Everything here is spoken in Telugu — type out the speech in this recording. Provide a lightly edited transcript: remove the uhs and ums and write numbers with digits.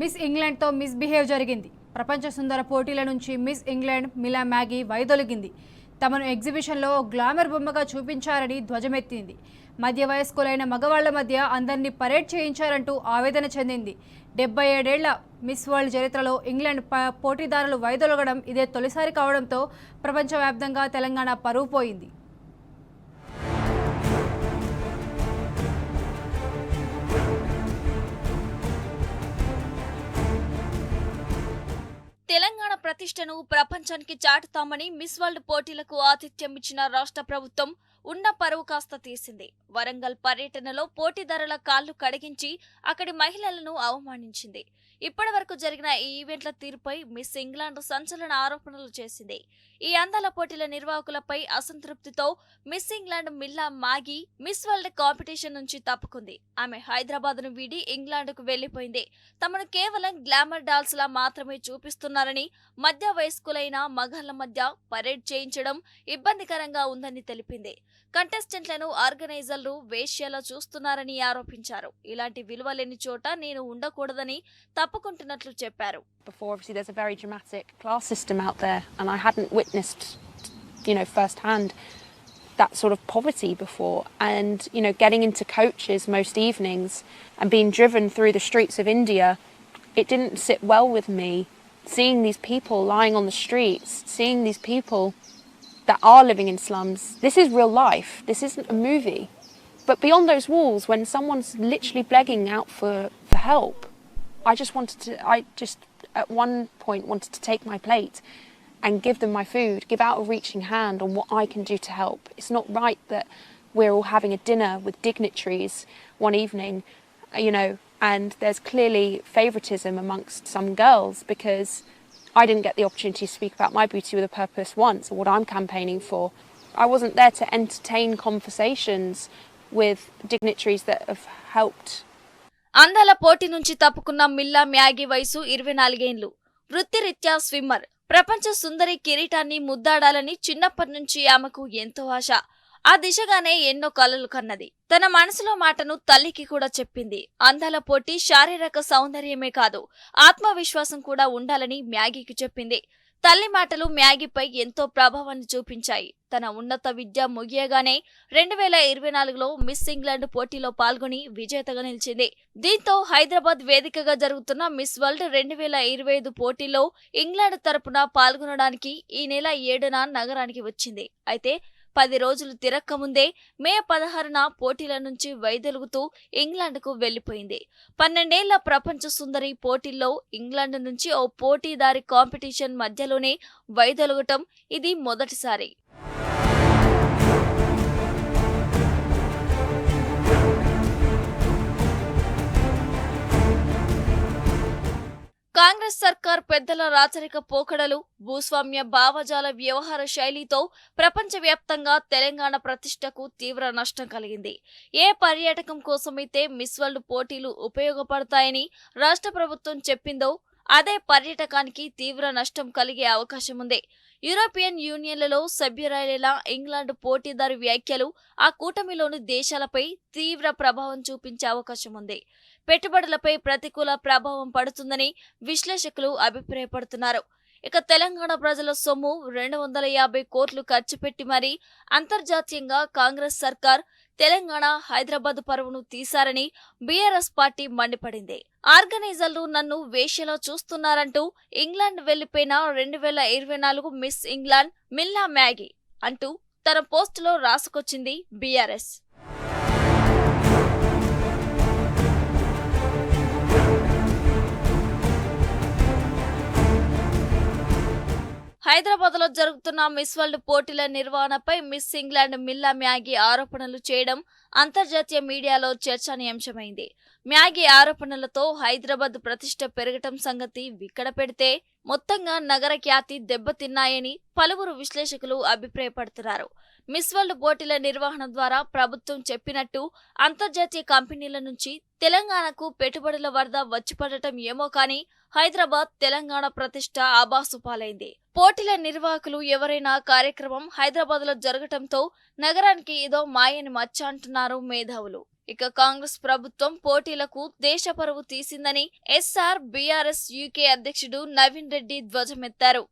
మిస్ ఇంగ్లాండ్తో మిస్బిహేవ్ జరిగింది. ప్రపంచ సుందర పోటీల నుంచి మిస్ ఇంగ్లాండ్ మిలా మ్యాగీ వైదొలిగింది. తమను ఎగ్జిబిషన్లో గ్లామర్ బొమ్మగా చూపించారని ధ్వజమెత్తింది. మధ్య వయస్కులైన మగవాళ్ల మధ్య అందరినీ పరేడ్ చేయించారంటూ ఆవేదన చెందింది. 77 ఏళ్ల మిస్ వరల్డ్ చరిత్రలో ఇంగ్లాండ్ పోటీదారులు వైదొలగడం ఇదే తొలిసారి కావడంతో ప్రపంచవ్యాప్తంగా తెలంగాణ పరువు పోయింది. తెలంగాణ ప్రతిష్టను ప్రపంచానికి చాటుతామని మిస్ వరల్డ్ పోటీలకు ఆతిథ్యం ఇచ్చిన రాష్ట్ర ప్రభుత్వం ఉన్న పరువు కాస్త తీసింది. వరంగల్ పర్యటనలో పోటీదారుల కాళ్లు కడిగించి అక్కడి మహిళలను అవమానించింది. ఇప్పటి వరకు జరిగిన ఈ ఈవెంట్ల తీరుపై మిస్ ఇంగ్లాండ్ సంచలన ఆరోపణలు చేసింది. ఈ అందాల పోటీల నిర్వాహకులపై అసంతృప్తితో miss England Milla Maggi miss world competition నుంచి తప్పుకుంది. ఆమె హైదరాబాద్ ను వీడి ఇంగ్లాండ్ కు వెళ్లిపోయింది. తమను కేవలం గ్లామర్ డాల్స్ లా మాత్రమే చూపిస్తున్నారని, మధ్య వయస్కులైన మగాళ్ల మధ్య పరేడ్ చేయించడం ఇబ్బందికరంగా ఉందని తెలిపింది. కంటెస్టెంట్లను ఆర్గనైజర్లు వేశ్యలా చూస్తున్నారని ఆరోపించారు. ఇలాంటి విలువలేని చోట నేను ఉండకూడదని తప్పుకుంటున్నట్లు చెప్పారు. Before, obviously, there's a very dramatic class system out there, and I hadn't witnessed, firsthand that sort of poverty before. And, getting into coaches most evenings and being driven through the streets of India, it didn't sit well with me. Seeing these people lying on the streets, seeing these people that are living in slums. This is real life. This isn't a movie. But beyond those walls, when someone's literally begging out for help, I just at one point wanted to take my plate and give them my food, give out a reaching hand on what I can do to help. It's not right that we're all having a dinner with dignitaries one evening, and there's clearly favoritism amongst some girls because I didn't get the opportunity to speak about my beauty with a purpose once, or what I'm campaigning for. I wasn't there to entertain conversations with dignitaries that have helped. అందాల పోటీ నుంచి తప్పుకున్న మిల్లా మ్యాగీ వయసు 24 ఏళ్లు. వృత్తిరీత్యా స్విమ్మర్. ప్రపంచ సుందరి కిరీటాన్ని ముద్దాడాలని చిన్నప్పటి నుంచి ఆమెకు ఎంతో ఆశ. ఆ దిశగానే ఎన్నో కలలు కన్నది. తన మనసులో మాటను తల్లికి కూడా చెప్పింది. అందాల పోటీ శారీరక సౌందర్యమే కాదు, ఆత్మవిశ్వాసం కూడా ఉండాలని మ్యాగీకి చెప్పింది. తల్లి మాటలు మ్యాగీపై ఎంతో ప్రభావాన్ని చూపించాయి. తన ఉన్నత విద్య ముగియగానే 2024లో మిస్ ఇంగ్లాండ్ పోటీలో పాల్గొని విజేతగా నిలిచింది. దీంతో హైదరాబాద్ వేదికగా జరుగుతున్న మిస్ వరల్డ్ 2025 పోటీలో ఇంగ్లాండ్ తరపున పాల్గొనడానికి ఈ నెల 7న నగరానికి వచ్చింది. అయితే 10 రోజులు తిరక్కముందే మే 16న పోటీల నుంచి వైదొలుగుతూ ఇంగ్లాండ్కు వెళ్లిపోయింది. 12 ఏళ్ల ప్రపంచ సుందరి పోటీల్లో ఇంగ్లాండ్ నుంచి ఓ పోటీదారి కాంపిటీషన్ మధ్యలోనే వైదొలగటం ఇది మొదటిసారి. కాంగ్రెస్ సర్కార్ పెద్దల రాచరిక పోకడలు, భూస్వామ్య భావజాల వ్యవహార శైలితో ప్రపంచవ్యాప్తంగా తెలంగాణ ప్రతిష్టకు తీవ్ర నష్టం కలిగింది. ఏ పర్యాటకం కోసమైతే మిస్ వరల్డ్ పోటీలు ఉపయోగపడతాయని రాష్ట్ర ప్రభుత్వం చెప్పిందో అదే పర్యాటకానికి తీవ్ర నష్టం కలిగే అవకాశం ఉంది. యూరోపియన్ యూనియన్లలో సభ్యురాలేలా ఇంగ్లాండ్ పోటీదారు వ్యాఖ్యలు ఆ కూటమిలోని దేశాలపై తీవ్ర ప్రభావం చూపించే అవకాశం ఉంది. పెట్టుబడులపై ప్రతికూల ప్రభావం పడుతుందని విశ్లేషకులు అభిప్రాయపడుతున్నారు. ఇక తెలంగాణ ప్రజల సొమ్ము 250 కోట్లు ఖర్చు పెట్టి మరీ అంతర్జాతీయంగా కాంగ్రెస్ సర్కార్ తెలంగాణ, హైదరాబాద్ పరువును తీశారని బీఆర్ఎస్ పార్టీ మండిపడింది. ఆర్గనైజర్లు నన్ను వేశ్యలో చూస్తున్నారంటూ ఇంగ్లాండ్ వెళ్లిపోయిన 2024 మిస్ ఇంగ్లాండ్ మిల్లా మ్యాగీ అంటూ తన పోస్టులో రాసుకొచ్చింది బీఆర్ఎస్. హైదరాబాద్ లో జరుగుతున్న మిస్ వరల్డ్ పోటీల నిర్వహణపై మిస్ ఇంగ్లాండ్ మిల్లా మ్యాగీ ఆరోపణలు చేయడం అంతర్జాతీయ మీడియాలో చర్చనీయాంశమైంది. మ్యాగీ ఆరోపణలతో హైదరాబాద్ ప్రతిష్ట పెరగటం సంగతి విక్కడ పెడితే మొత్తంగా నగర ఖ్యాతి దెబ్బతిన్నాయని పలువురు విశ్లేషకులు అభిప్రాయపడుతున్నారు. మిస్ వరల్డ్ పోటీల నిర్వహణ ద్వారా ప్రభుత్వం చెప్పినట్టు అంతర్జాతీయ కంపెనీల నుంచి తెలంగాణకు పెట్టుబడుల వరద వచ్చిపడటం ఏమో కానీ హైదరాబాద్ తెలంగాణ ప్రతిష్ట ఆభాసుపాలైంది. పోటీల నిర్వాహకులు ఎవరైనా కార్యక్రమం హైదరాబాద్ లో జరగటంతో నగరానికి ఏదో మాయని మచ్చ అంటున్నారు మేధావులు. ఇక కాంగ్రెస్ ప్రభుత్వం పోటీలకు దేశ పరువు తీసిందని ఎస్ఆర్ బీఆర్ఎస్ యూకే అధ్యక్షుడు నవీన్ రెడ్డి ధ్వజమెత్తారు.